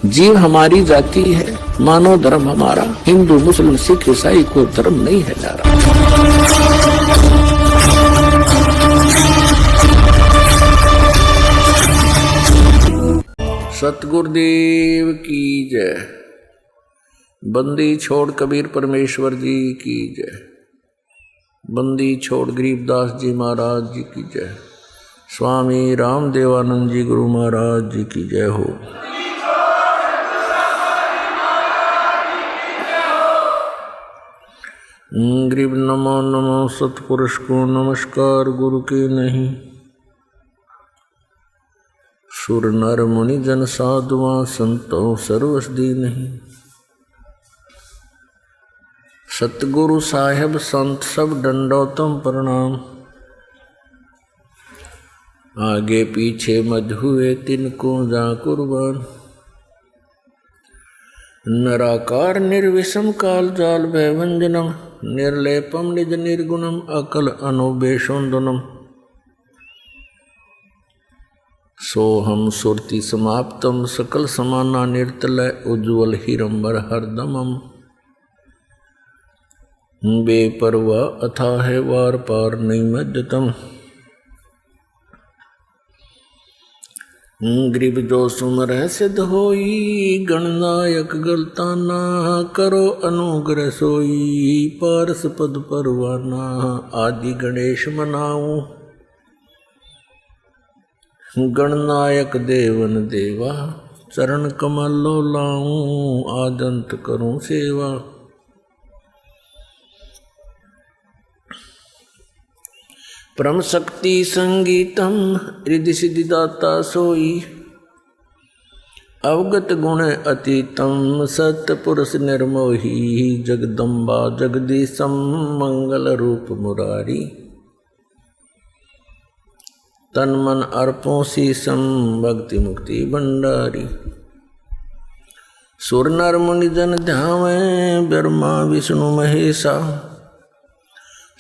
जीव हमारी जाति है, मानव धर्म हमारा, हिंदू मुस्लिम सिख ईसाई को धर्म नहीं है जा रहा। सतगुरुदेव की जय। बंदी छोड़ कबीर परमेश्वर जी की जय। बंदी छोड़ गरीबदास जी महाराज जी की जय। स्वामी रामदेवानंद जी गुरु महाराज जी की जय हो। गरीब नमो नमो सतपुरुष को नमस्कार गुरु के नहीं। सुर नर मुनि जन साधुआ संतों सर्वसदी नहीं। सतगुरु साहेब संत सब दंडोतम प्रणाम। आगे पीछे मज हुए तिनको जा कुर्बान। निराकार निर्विषम काल जाल भयभंजनम। निर्लेपम निज निर्गुणम अकल अनुबेशोन्दनम। सोहम सुरति समाप्तम सकल समाना निर्तलय उज्ज्वल हिरंबर हरदमम। बेपरवाह अथाह वार पार नैमज्जतम। गरीब जो सुमर सिद्ध होई गणनायक गलताना। करो अनुग्रह सोई पारस पद परवाना। आदि गणेश मनाऊं गणनायक देवन देवा। चरण कमल लो लाऊं आदंत करूं सेवा। परम शक्ति संगीतम रिद्धि सिद्धि दाता सोई। अवगत गुण अतीतम सतपुरुष निर्मोही। जगदम्बा जगदीशम मंगल रूप मुरारी। तन मन अर्पों शीसम भक्ति मुक्ति भंडारी। सुर नर मुनि जन ध्यावें ब्रह्मा विष्णु महेशा।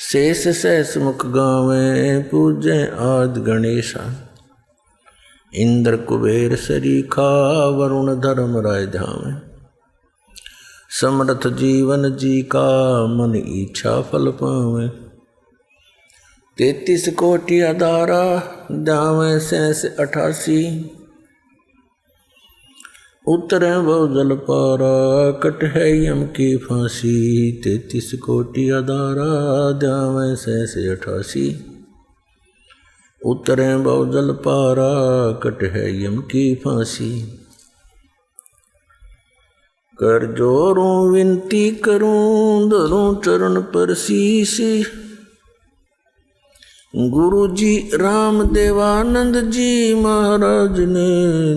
शेष सहस मुख गावें पूजे आदि गणेशा। इंद्र कुबेर सरीखा वरुण धर्म राय धावें। समर्थ जीवन जी का मन इच्छा फल पावें। 33 कोटि अदारा दावें शेष 88। उतरे वो जल पारा कट है यम की फांसी। 33 कोटि अदारा द्यावें शेष 88। उतरे वो जल पारा कट है यम की फांसी। कर जोरूं विनती करूं धरूं चरण पर शीश। गुरु जी राम देवानंद जी महाराज ने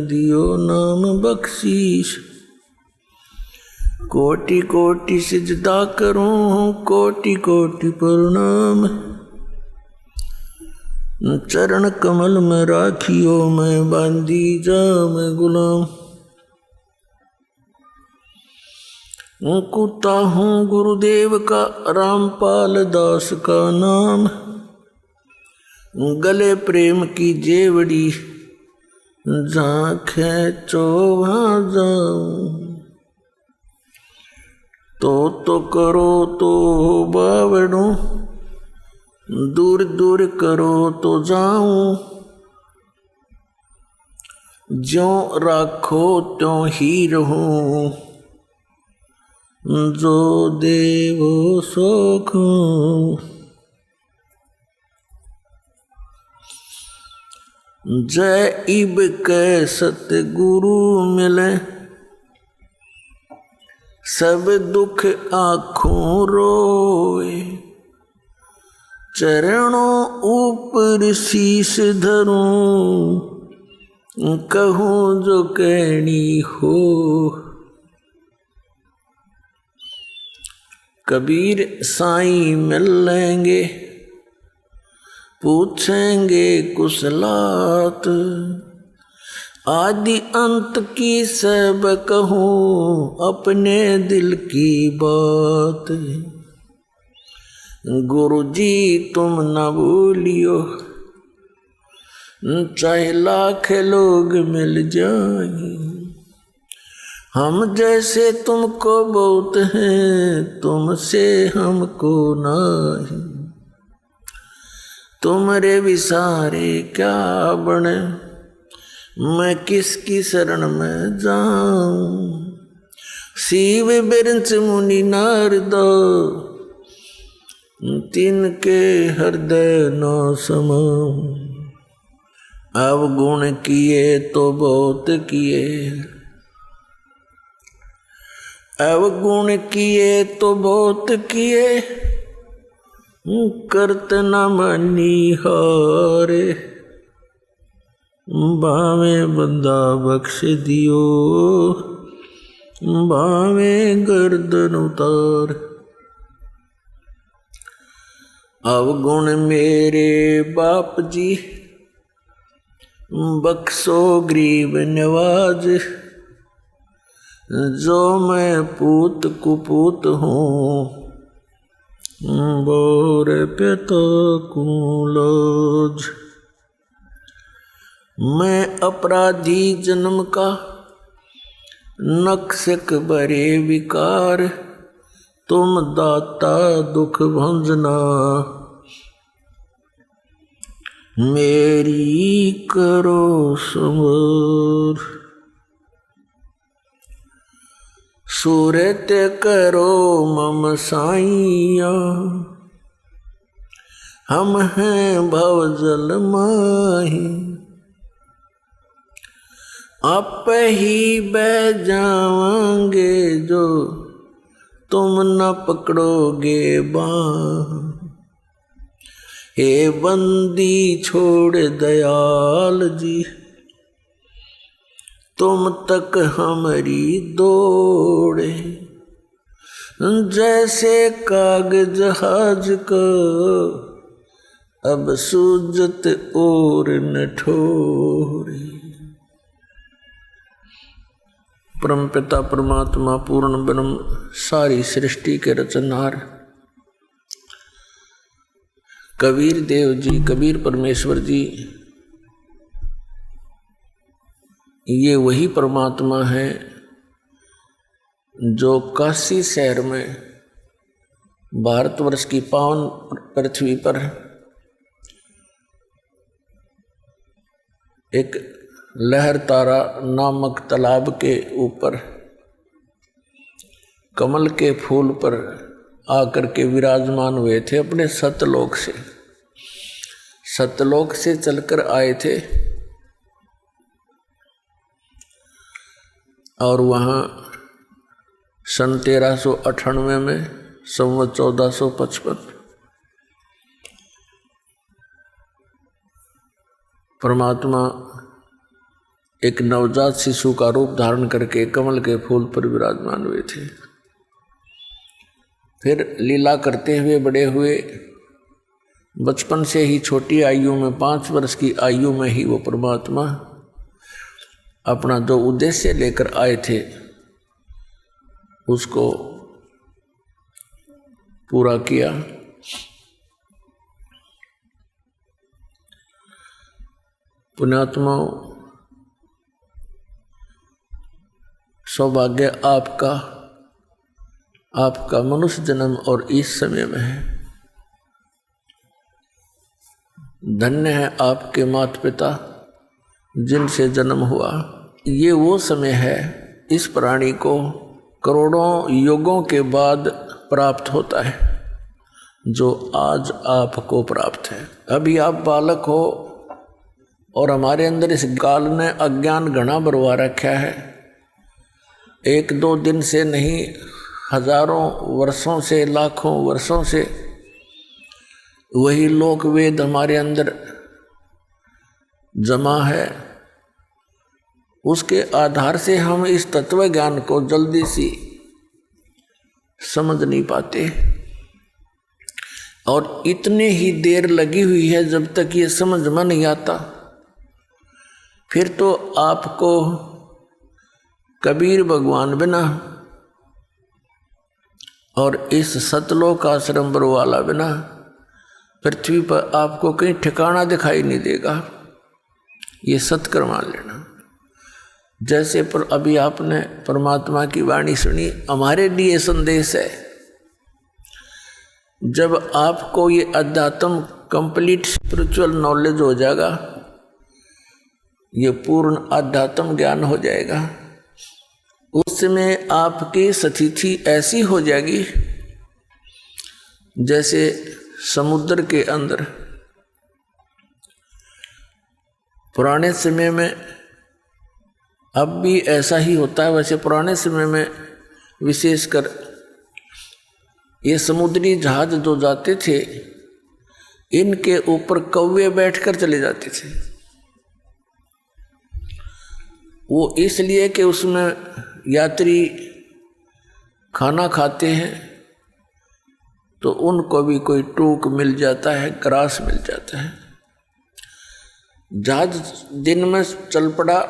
दियो नाम बख्शीश। कोटि कोटि सिजदा करूं कोटि कोटि प्रणाम। चरण कमल में राखियो मैं बांधी जाम गुलाम। कुत्ता हूँ गुरुदेव का रामपाल दास का नाम। गले प्रेम की जेवड़ी जहाँ खेचो वहाँ जाऊं। तो करो तो बावड़ो दूर दूर करो तो जाऊं। ज्यों राखो त्यों ही रहूं जो देवो सोखो। जय इब के सतगुरु मिले सब दुख आँखों रोए। चरणों ऊपर शीश धरूं कहूँ जो कहनी हो। कबीर साईं मिल लेंगे पूछेंगे कुशलात। आदि अंत की सब कहूँ अपने दिल की बात। गुरु जी तुम न भूलियो चाहे लाख लोग मिल जाएं। हम जैसे तुमको बहुत हैं, तुमसे हमको नहीं। तुमरे विसारे क्या बने, मैं किसकी शरण में जाऊं। शिव बिरंच मुनि नारद, तिनके हृदय न समाऊं। अवगुण किए तो बहुत किए, अवगुण किए तो बहुत किए, करत न मनिहारे। बावे बंदा बख्श दियो, बावे गर्दन उतार। अवगुण मेरे बाप जी, बख्शो गरीब नवाज। जो मैं पूत कुपूत हूँ, बोर पिता को लाज। मैं अपराधी जन्म का, नक्शक बरे विकार। तुम दाता दुख भंजना, मेरी करो संवर। सूरत करो मम साइया, हम हैं भवजल माही। आप ही बह जावांगे जो, तुम न पकड़ोगे बाँ। हे बंदी छोड़ दयाल जी, तुम तक हमारी दौड़े। जैसे कागज जहाज को, अब सूजत और न ठोरे। परमपिता परमात्मा पूर्ण ब्रह्म, सारी सृष्टि के रचनहार कबीर देव जी, कबीर परमेश्वर जी, ये वही परमात्मा है जो काशी शहर में भारतवर्ष की पावन पृथ्वी पर एक लहर तारा नामक तालाब के ऊपर कमल के फूल पर आकर के विराजमान हुए थे। अपने सतलोक से चलकर आए थे और वहाँ सन 1398 में संवत 1455 परमात्मा एक नवजात शिशु का रूप धारण करके कमल के फूल पर विराजमान हुए थे। फिर लीला करते हुए बड़े हुए। बचपन से ही छोटी आयु में 5 वर्ष की आयु में ही वो परमात्मा अपना जो उद्देश्य लेकर आए थे उसको पूरा किया। पुण्यात्माओं, सौभाग्य आपका मनुष्य जन्म और इस समय में है। धन्य है आपके माता पिता जिनसे जन्म हुआ। ये वो समय है इस प्राणी को करोड़ों युगों के बाद प्राप्त होता है जो आज आपको प्राप्त है। अभी आप बालक हो और हमारे अंदर इस काल ने अज्ञान घना बरवा रखा है। 1-2 दिन से नहीं, हजारों वर्षों से, लाखों वर्षों से वही लोक वेद हमारे अंदर जमा है। उसके आधार से हम इस तत्व ज्ञान को जल्दी सी समझ नहीं पाते और इतने ही देर लगी हुई है जब तक ये समझ में नहीं आता। फिर तो आपको कबीर भगवान बिना और इस सतलोक आश्रम वाला बिना पृथ्वी पर आपको कहीं ठिकाना दिखाई नहीं देगा। ये सत्कर मान लेना। जैसे पर अभी आपने परमात्मा की वाणी सुनी, हमारे लिए संदेश है। जब आपको ये अध्यात्म कंप्लीट स्पिरिचुअल नॉलेज हो जाएगा, ये पूर्ण अध्यात्म ज्ञान हो जाएगा, उसमें आपकी स्थिति ऐसी हो जाएगी जैसे समुद्र के अंदर। पुराने समय में, अब भी ऐसा ही होता है, वैसे पुराने समय में विशेषकर ये समुद्री जहाज जो जाते थे, इनके ऊपर कौवे बैठकर चले जाते थे। वो इसलिए कि उसमें यात्री खाना खाते हैं तो उनको भी कोई टूक मिल जाता है, ग्रास मिल जाता है। जहाज दिन में चल पड़ा,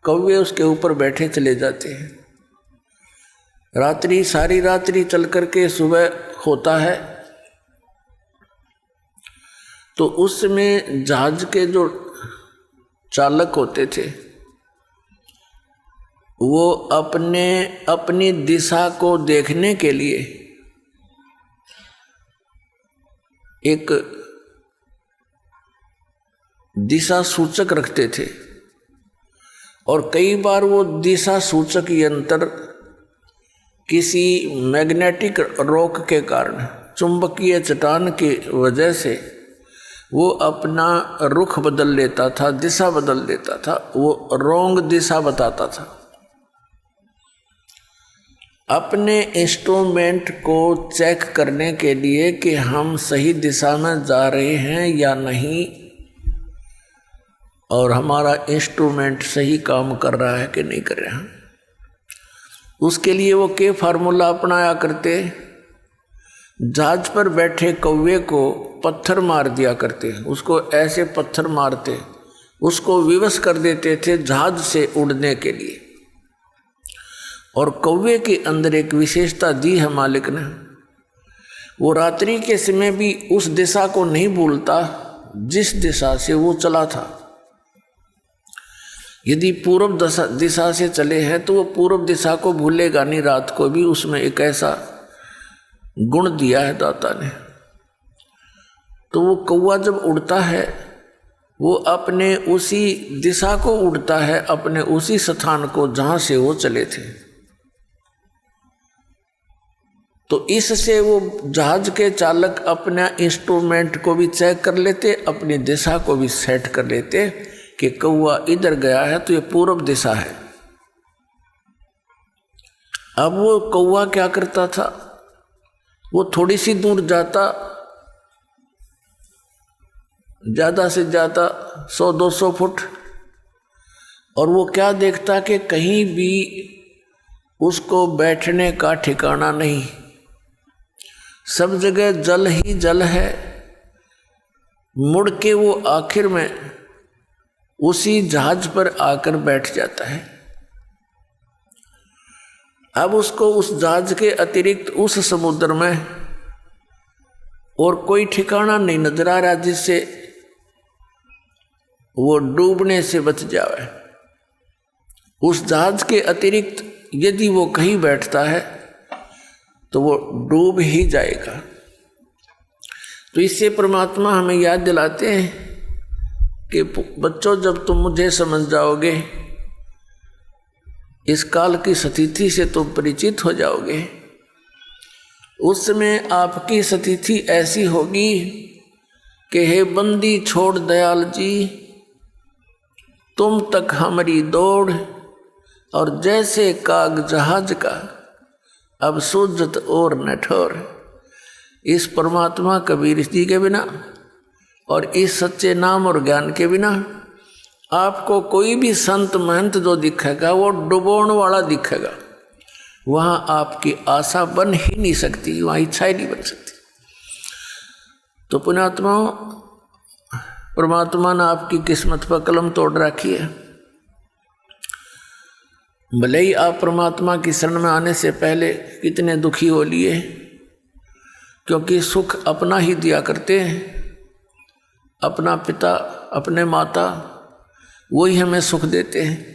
कौवे उसके ऊपर बैठे चले जाते हैं। रात्रि, सारी रात्रि चल करके सुबह होता है तो उसमें जहाज के जो चालक होते थे वो अपनी दिशा को देखने के लिए एक दिशा सूचक रखते थे, और कई बार वो दिशा सूचक यंत्र किसी मैग्नेटिक रॉक के कारण, चुंबकीय चट्टान की वजह से वो अपना रुख बदल लेता था, दिशा बदल लेता था, वो रॉन्ग दिशा बताता था। अपने इंस्ट्रूमेंट को चेक करने के लिए कि हम सही दिशा में जा रहे हैं या नहीं, और हमारा इंस्ट्रूमेंट सही काम कर रहा है कि नहीं कर रहा है, उसके लिए वो के फार्मूला अपनाया करते। जहाज पर बैठे कौवे को पत्थर मार दिया करते, उसको ऐसे पत्थर मारते, उसको विवश कर देते थे जहाज से उड़ने के लिए। और कौवे के अंदर एक विशेषता दी है मालिक ने, वो रात्रि के समय भी उस दिशा को नहीं भूलता जिस दिशा से वो चला था। यदि पूर्व दिशा से चले हैं तो वो पूर्व दिशा को भूलेगा नहीं, रात को भी। उसमें एक ऐसा गुण दिया है दाता ने। तो वो कौवा जब उड़ता है वो अपने उसी दिशा को उड़ता है, अपने उसी स्थान को जहां से वो चले थे। तो इससे वो जहाज के चालक अपना इंस्ट्रूमेंट को भी चेक कर लेते, अपनी दिशा को भी सेट कर लेते कि कौवा इधर गया है तो ये पूर्व दिशा है। अब वो कौवा क्या करता था, वो थोड़ी सी दूर जाता, ज्यादा से ज्यादा 100-200 फुट, और वो क्या देखता कि कहीं भी उसको बैठने का ठिकाना नहीं, सब जगह जल ही जल है। मुड़ के वो आखिर में उसी जहाज पर आकर बैठ जाता है। अब उसको उस जहाज के अतिरिक्त उस समुद्र में और कोई ठिकाना नहीं नजर आ रहा जिससे वो डूबने से बच जाए। उस जहाज के अतिरिक्त यदि वो कहीं बैठता है तो वो डूब ही जाएगा। तो इससे परमात्मा हमें याद दिलाते हैं कि बच्चों, जब तुम मुझे समझ जाओगे, इस काल की स्थिति से तुम परिचित हो जाओगे, उस समय आपकी स्थिति ऐसी होगी कि हे बंदी छोड़ दयाल जी, तुम तक हमारी दौड़, और जैसे काग जहाज का अब सूझत और न ठोर। इस परमात्मा कबीर जी के बिना और इस सच्चे नाम और ज्ञान के बिना आपको कोई भी संत महंत जो दिखेगा वो डुबोने वाला दिखेगा। वहाँ आपकी आशा बन ही नहीं सकती, वहाँ इच्छा ही नहीं बन सकती। तो पुण्यात्माओं, परमात्मा ने आपकी किस्मत पर कलम तोड़ रखी है। भले ही आप परमात्मा की शरण में आने से पहले कितने दुखी हो लिए, क्योंकि सुख अपना ही दिया करते हैं। अपना पिता, अपने माता, वही हमें सुख देते हैं।